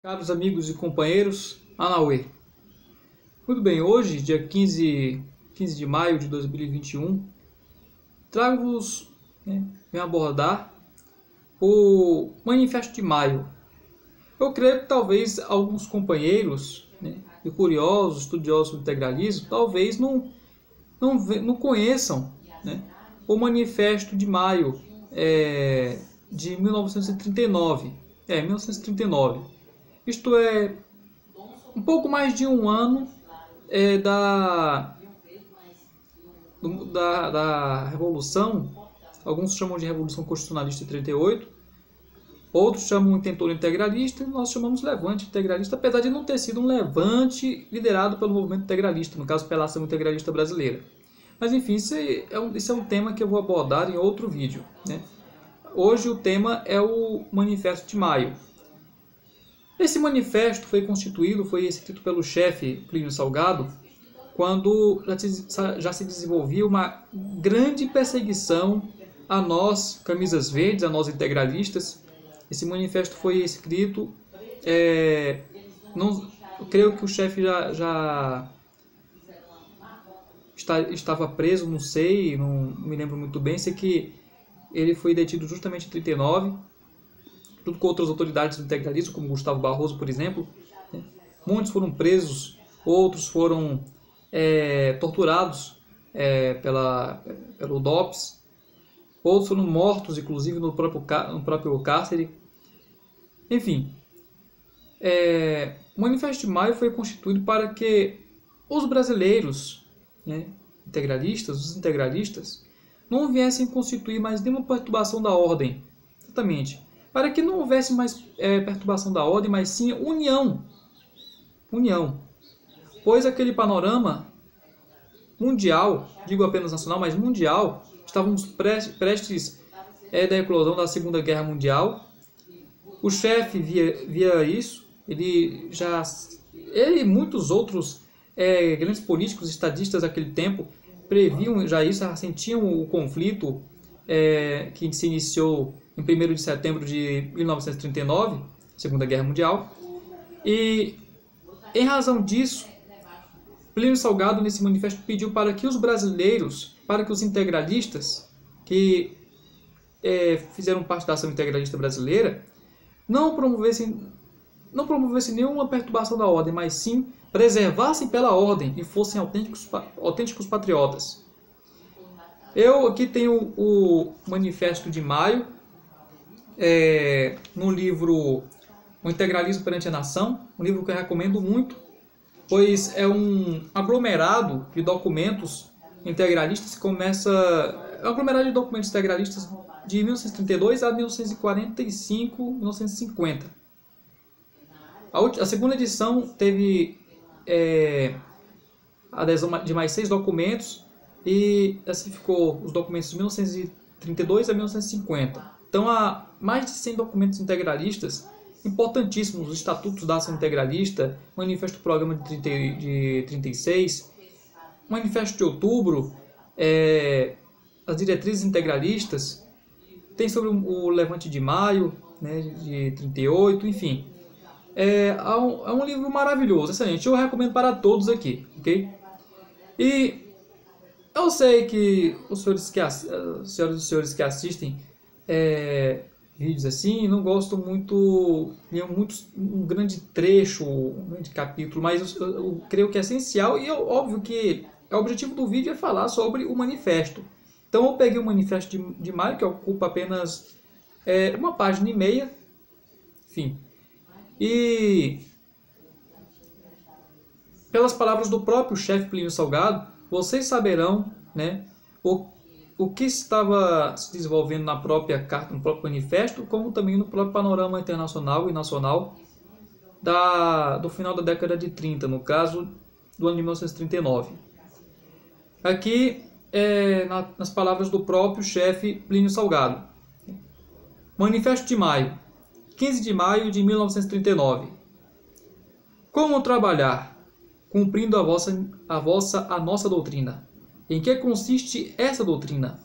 Caros amigos e companheiros, Anauê. Muito bem, hoje, dia 15 de maio de 2021, trago-vos, venho abordar o Manifesto de Maio. Eu creio que talvez alguns companheiros, e curiosos, estudiosos do integralismo, talvez não conheçam, o Manifesto de Maio de 1939. 1939. Isto é, um pouco mais de um ano da Revolução. Alguns chamam de Revolução Constitucionalista de 38, outros chamam Intentor Integralista, e nós chamamos Levante Integralista, apesar de não ter sido um levante liderado pelo movimento integralista, no caso pela Ação Integralista Brasileira. Mas enfim, esse é um tema que eu vou abordar em outro vídeo. Hoje o tema é o Manifesto de Maio. Esse manifesto foi escrito pelo chefe Plínio Salgado, quando já se desenvolvia uma grande perseguição a nós, camisas verdes, a nós integralistas. Esse manifesto foi escrito, eu creio que o chefe já estava preso, não sei, não me lembro muito bem, sei que ele foi detido justamente em 39, junto com outras autoridades do integralismo, como Gustavo Barroso, por exemplo. Muitos foram presos, outros foram torturados pelo DOPS, outros foram mortos, inclusive, no próprio cárcere. Enfim, o Manifesto de Maio foi constituído para que os brasileiros, integralistas, os integralistas, não viessem constituir mais nenhuma perturbação da ordem. Exatamente. Para que não houvesse mais perturbação da ordem, mas sim união. Pois aquele panorama mundial, digo apenas nacional, mas mundial, estávamos prestes da eclosão da Segunda Guerra Mundial. O chefe via isso, ele e muitos outros grandes políticos, estadistas daquele tempo, previam já isso, sentiam o conflito que se iniciou em 1º de setembro de 1939, Segunda Guerra Mundial. E, em razão disso, Plínio Salgado, nesse manifesto, pediu para que os brasileiros, para que os integralistas, que fizeram parte da ação integralista brasileira, não promovessem nenhuma perturbação da ordem, mas sim preservassem pela ordem e fossem autênticos patriotas. Eu aqui tenho o Manifesto de Maio, no livro O Integralismo perante a Nação, um livro que eu recomendo muito, pois é um aglomerado de documentos integralistas que é um aglomerado de documentos integralistas de 1932 a 1945, 1950. A segunda edição teve a adesão de mais 6 documentos e assim ficou os documentos de 1932 a 1950. Então há mais de 100 documentos integralistas importantíssimos: os Estatutos da Ação Integralista, Manifesto do Programa de 36, Manifesto de Outubro, as Diretrizes Integralistas, tem sobre o Levante de Maio, de 38, enfim. É um livro maravilhoso, excelente, eu recomendo para todos aqui, ok? E eu sei que os senhores que assistem vídeos assim não gostam muito um grande trecho, um grande capítulo, mas eu creio que é essencial e óbvio que o objetivo do vídeo é falar sobre o manifesto. Então eu peguei o Manifesto de Maio, que ocupa apenas uma página e meia, enfim, e pelas palavras do próprio chefe Plínio Salgado, vocês saberão o que estava se desenvolvendo na própria carta, no próprio manifesto, como também no próprio panorama internacional e nacional do final da década de 30, no caso do ano de 1939. Aqui, nas palavras do próprio chefe Plínio Salgado. Manifesto de Maio, 15 de maio de 1939. Como trabalhar, cumprindo a nossa doutrina? Em que consiste essa doutrina?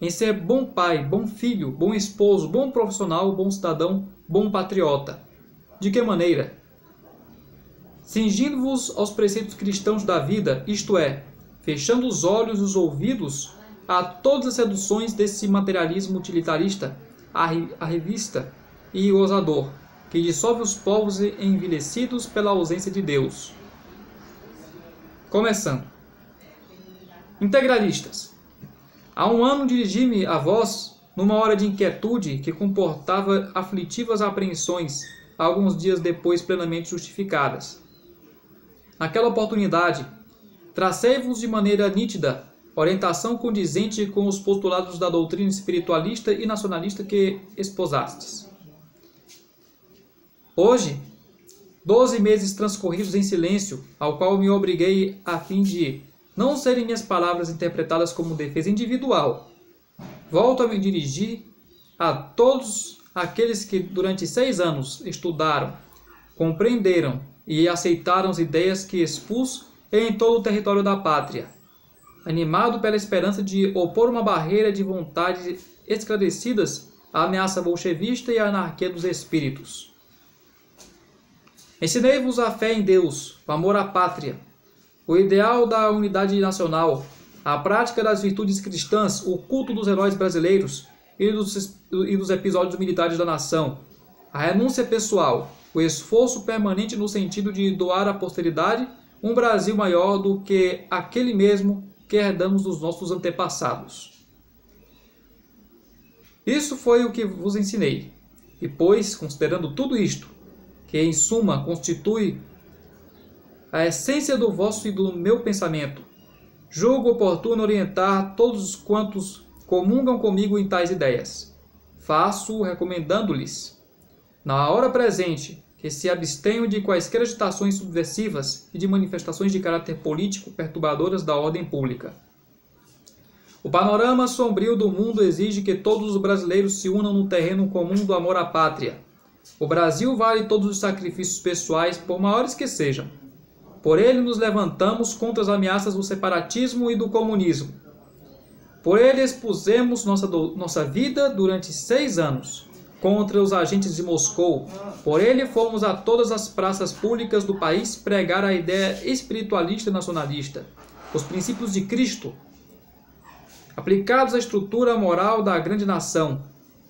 Em ser bom pai, bom filho, bom esposo, bom profissional, bom cidadão, bom patriota. De que maneira? Cingindo-vos aos preceitos cristãos da vida, isto é, fechando os olhos e os ouvidos a todas as seduções desse materialismo utilitarista, arrivista e gozador, que dissolve os povos envelhecidos pela ausência de Deus. Começando. Integralistas. Há um ano dirigi-me a vós numa hora de inquietude que comportava aflitivas apreensões, alguns dias depois plenamente justificadas. Naquela oportunidade, tracei-vos de maneira nítida orientação condizente com os postulados da doutrina espiritualista e nacionalista que esposastes. Hoje, 12 meses transcorridos em silêncio, ao qual me obriguei a fim de não serem minhas palavras interpretadas como defesa individual, volto a me dirigir a todos aqueles que durante 6 anos estudaram, compreenderam e aceitaram as ideias que expus em todo o território da pátria, animado pela esperança de opor uma barreira de vontades esclarecidas à ameaça bolchevista e à anarquia dos espíritos. Ensinei-vos a fé em Deus, o amor à pátria, o ideal da unidade nacional, a prática das virtudes cristãs, o culto dos heróis brasileiros e dos episódios militares da nação, a renúncia pessoal, o esforço permanente no sentido de doar à posteridade um Brasil maior do que aquele mesmo que herdamos dos nossos antepassados. Isso foi o que vos ensinei. E pois, considerando tudo isto, que em suma constitui a essência do vosso e do meu pensamento, julgo oportuno orientar todos quantos comungam comigo em tais ideias. Faço recomendando-lhes, na hora presente, que se abstenham de quaisquer agitações subversivas e de manifestações de caráter político perturbadoras da ordem pública. O panorama sombrio do mundo exige que todos os brasileiros se unam no terreno comum do amor à pátria. O Brasil vale todos os sacrifícios pessoais, por maiores que sejam. Por ele nos levantamos contra as ameaças do separatismo e do comunismo. Por ele expusemos nossa vida durante 6 anos contra os agentes de Moscou. Por ele fomos a todas as praças públicas do país pregar a ideia espiritualista e nacionalista, os princípios de Cristo, aplicados à estrutura moral da grande nação.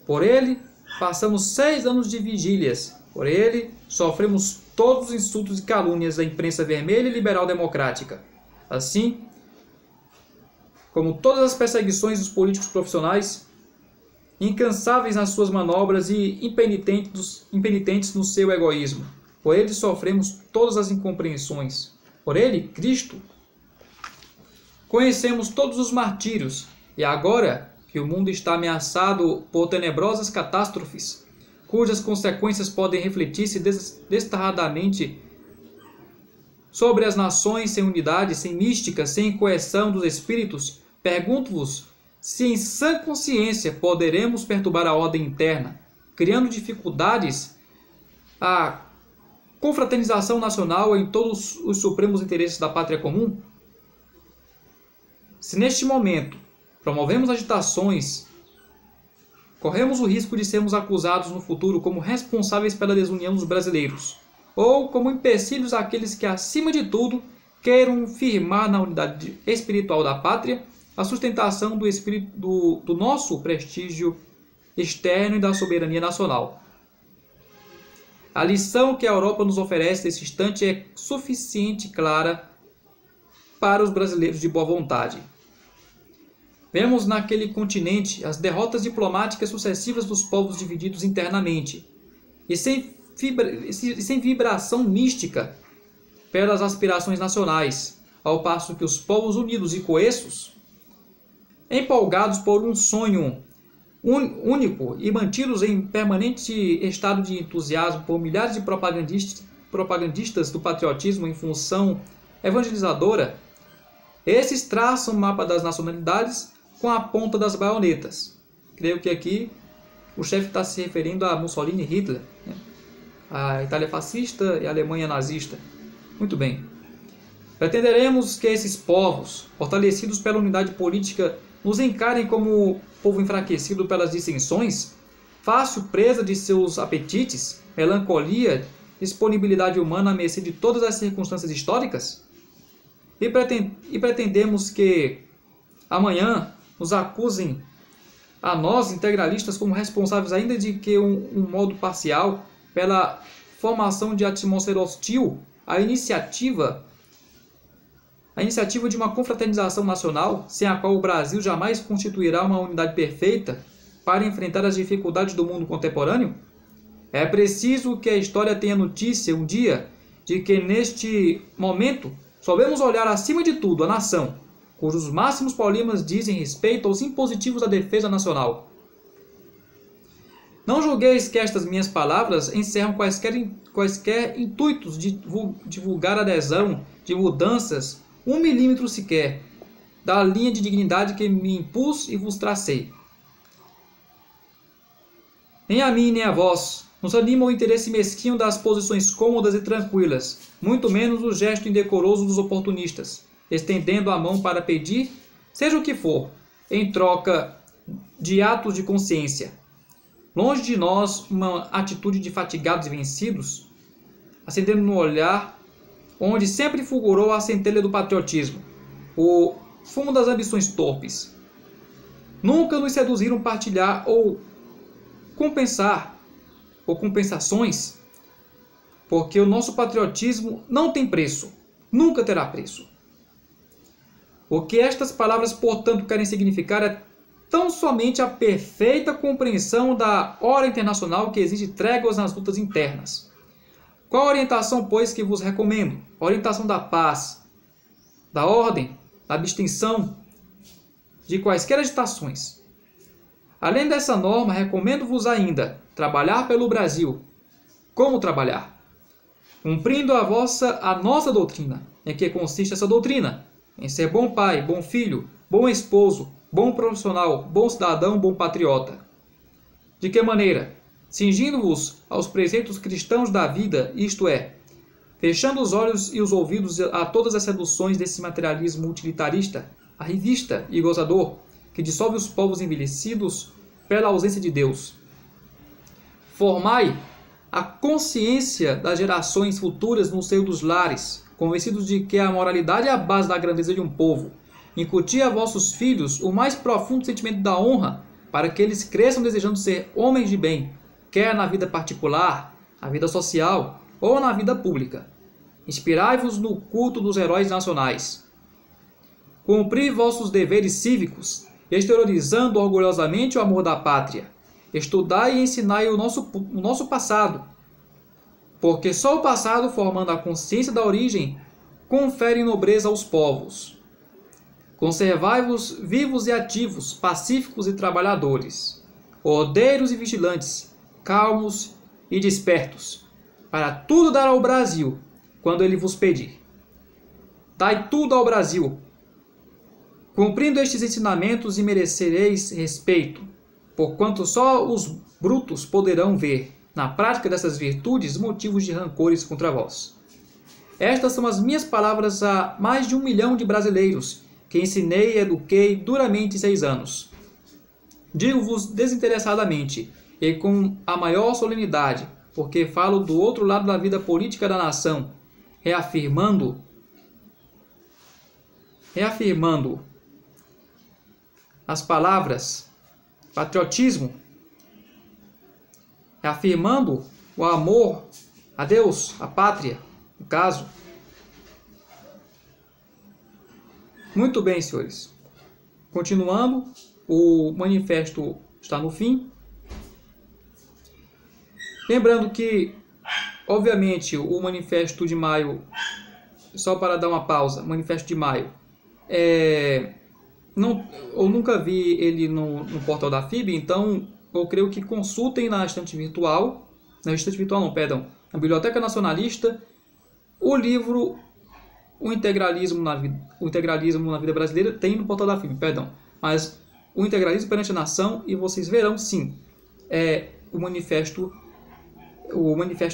Por ele passamos 6 anos de vigílias. Por ele sofremos todos os insultos e calúnias da imprensa vermelha e liberal democrática, assim como todas as perseguições dos políticos profissionais, incansáveis nas suas manobras e impenitentes no seu egoísmo. Por ele sofremos todas as incompreensões. Por ele, Cristo, conhecemos todos os martírios. E agora que o mundo está ameaçado por tenebrosas catástrofes, cujas consequências podem refletir-se destarradamente sobre as nações sem unidade, sem mística, sem coesão dos espíritos, pergunto-vos se em sã consciência poderemos perturbar a ordem interna, criando dificuldades à confraternização nacional em todos os supremos interesses da pátria comum? Se neste momento promovemos agitações, corremos o risco de sermos acusados no futuro como responsáveis pela desunião dos brasileiros, ou como empecilhos àqueles que, acima de tudo, queiram firmar na unidade espiritual da pátria a sustentação do espírito do nosso prestígio externo e da soberania nacional. A lição que a Europa nos oferece nesse instante é suficiente e clara para os brasileiros de boa vontade. Vemos naquele continente as derrotas diplomáticas sucessivas dos povos divididos internamente e sem vibração mística pelas aspirações nacionais, ao passo que os povos unidos e coesos, empolgados por um sonho único e mantidos em permanente estado de entusiasmo por milhares de propagandistas do patriotismo em função evangelizadora, esses traçam o mapa das nacionalidades com a ponta das baionetas. Creio que aqui o chefe está se referindo a Mussolini e Hitler, né? A Itália fascista e a Alemanha nazista. Muito bem. Pretenderemos que esses povos, fortalecidos pela unidade política, nos encarem como povo enfraquecido pelas dissensões, fácil presa de seus apetites, melancolia disponibilidade humana à mercê de todas as circunstâncias históricas? E pretendemos que amanhã nos acusem a nós, integralistas, como responsáveis ainda de que um modo parcial pela formação de atmosfera hostil à iniciativa de uma confraternização nacional, sem a qual o Brasil jamais constituirá uma unidade perfeita para enfrentar as dificuldades do mundo contemporâneo? É preciso que a história tenha notícia um dia de que neste momento soubemos olhar acima de tudo a nação, cujos máximos problemas dizem respeito aos impositivos da defesa nacional. Não julgueis que estas minhas palavras encerram quaisquer intuitos de divulgar adesão, de mudanças, 1 milímetro sequer, da linha de dignidade que me impus e vos tracei. Nem a mim nem a vós nos anima o interesse mesquinho das posições cômodas e tranquilas, muito menos o gesto indecoroso dos oportunistas, estendendo a mão para pedir, seja o que for, em troca de atos de consciência. Longe de nós uma atitude de fatigados e vencidos, acendendo no olhar onde sempre fulgurou a centelha do patriotismo, o fumo das ambições torpes. Nunca nos seduziram partilhar ou compensar ou compensações, porque o nosso patriotismo não tem preço, nunca terá preço. O que estas palavras, portanto, querem significar é tão somente a perfeita compreensão da hora internacional que exige tréguas nas lutas internas. Qual a orientação, pois, que vos recomendo? A orientação da paz, da ordem, da abstenção de quaisquer agitações. Além dessa norma, recomendo-vos ainda trabalhar pelo Brasil. Como trabalhar? Cumprindo a nossa doutrina. Em que consiste essa doutrina? Em ser bom pai, bom filho, bom esposo, bom profissional, bom cidadão, bom patriota. De que maneira? Cingindo-vos aos preceitos cristãos da vida, isto é, fechando os olhos e os ouvidos a todas as seduções desse materialismo utilitarista, arrivista e gozador, que dissolve os povos envelhecidos pela ausência de Deus. Formai a consciência das gerações futuras no seio dos lares, convencidos de que a moralidade é a base da grandeza de um povo. Incuti a vossos filhos o mais profundo sentimento da honra, para que eles cresçam desejando ser homens de bem, quer na vida particular, na vida social ou na vida pública. Inspirai-vos no culto dos heróis nacionais. Cumpri vossos deveres cívicos, exteriorizando orgulhosamente o amor da pátria. Estudai e ensinai o nosso passado, porque só o passado, formando a consciência da origem, confere nobreza aos povos. Conservai-vos vivos e ativos, pacíficos e trabalhadores, ordeiros e vigilantes, calmos e despertos, para tudo dar ao Brasil, quando ele vos pedir. Dai tudo ao Brasil. Cumprindo estes ensinamentos, e merecereis respeito, porquanto só os brutos poderão ver, na prática dessas virtudes, motivos de rancores contra vós. Estas são as minhas palavras a mais de 1 milhão de brasileiros, que ensinei e eduquei duramente 6 anos. Digo-vos desinteressadamente e com a maior solenidade, porque falo do outro lado da vida política da nação, reafirmando as palavras patriotismo, reafirmando o amor a Deus, a pátria, no caso. Muito bem, senhores. Continuando, o manifesto está no fim. Lembrando que, obviamente, o manifesto de maio, só para dar uma pausa, manifesto de maio, eu nunca vi ele no portal da FIB, então eu creio que consultem na estante virtual, na Biblioteca Nacionalista, o livro O Integralismo na Vida Brasileira, tem no portal da FIB, mas o Integralismo perante a Nação, e vocês verão, sim, o manifesto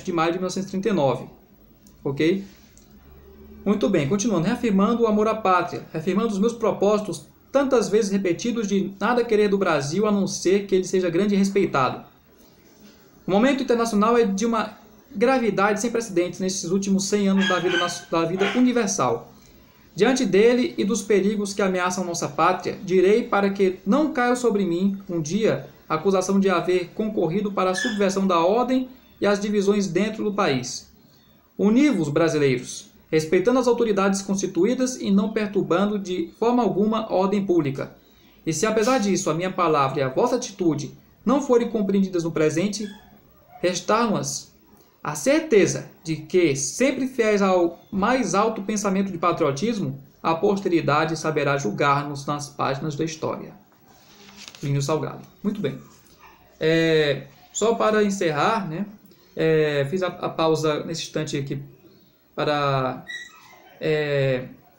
de maio de 1939, ok? Muito bem, continuando, reafirmando o amor à pátria, reafirmando os meus propósitos, tantas vezes repetidos, de nada querer do Brasil a não ser que ele seja grande e respeitado. O momento internacional é de uma gravidade sem precedentes nesses últimos 100 anos da vida universal. Diante dele e dos perigos que ameaçam nossa pátria, direi para que não caia sobre mim, um dia, a acusação de haver concorrido para a subversão da ordem e as divisões dentro do país. Uni-vos, brasileiros, respeitando as autoridades constituídas e não perturbando de forma alguma a ordem pública. E se apesar disso a minha palavra e a vossa atitude não forem compreendidas no presente, restar-nos a certeza de que, sempre fiéis ao mais alto pensamento de patriotismo, a posteridade saberá julgar-nos nas páginas da história. Plínio Salgado. Muito bem. Só para encerrar, né, fiz a pausa nesse instante aqui para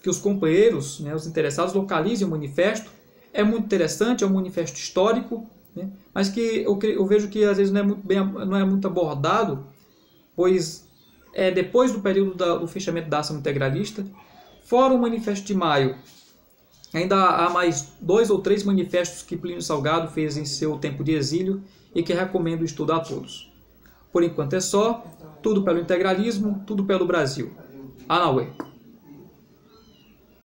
que os companheiros, né, os interessados, localizem o manifesto. É muito interessante, é um manifesto histórico, né, mas que eu vejo que às vezes não é muito abordado, pois depois do período do fechamento da ação integralista, fora o Manifesto de Maio, ainda há mais 2 ou 3 manifestos que Plínio Salgado fez em seu tempo de exílio e que recomendo estudar a todos. Por enquanto é só, tudo pelo integralismo, tudo pelo Brasil. Anauê.